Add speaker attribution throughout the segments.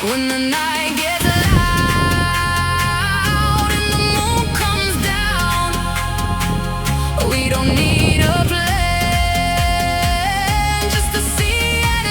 Speaker 1: When the night gets loud and the moon comes down, we don't need a plan, just to see and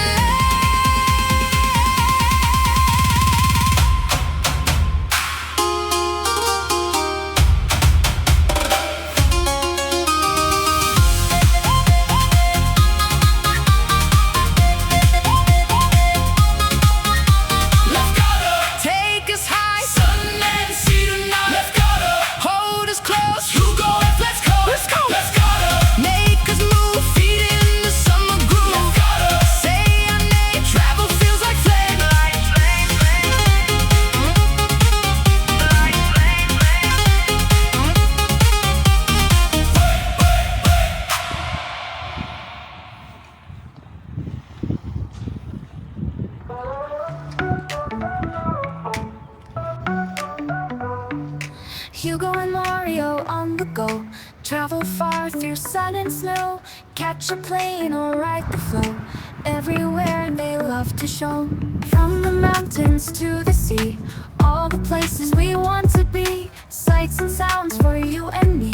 Speaker 1: Hugo and Mario on the go, travel far through sun and snow, catch a plane or ride the flow. Everywhere they love to show, from the mountains to the sea, all the places we want to be. Sights and sounds for you and me.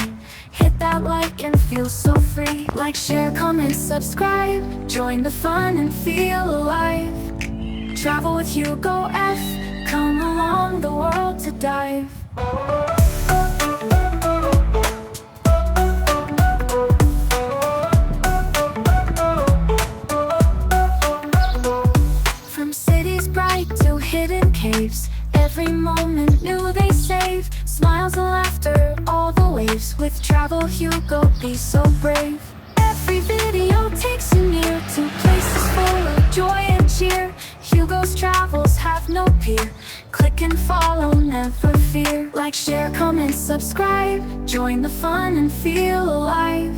Speaker 1: Hit that like and feel so free. Like, share, comment, subscribe, join the fun and feel alive. Travel with Hugo F, come along the world to dive. From cities bright to hidden caves, every moment new they save. Smiles and laughter, all the waves. With Travel Hugo, be so brave. Every video takes you near to places full of joy and cheer. Hugo's travels have no peer. Click and follow, never fear. Like, share, comment, subscribe, join the fun and feel alive.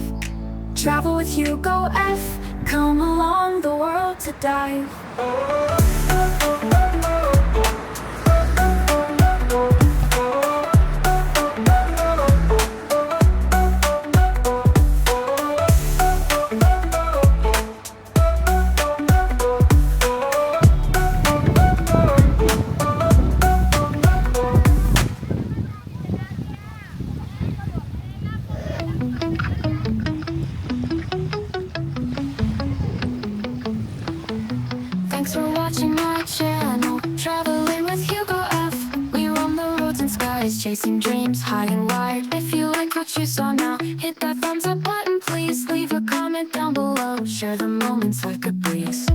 Speaker 1: Travel with Hugo F, come along the world to dive. Thanks for watching my channel, traveling with Hugo F. We roam the roads and skies, chasing dreams high and wide. If you like what you saw now, hit that thumbs up button please. Leave a comment down below, share the moments like a breeze.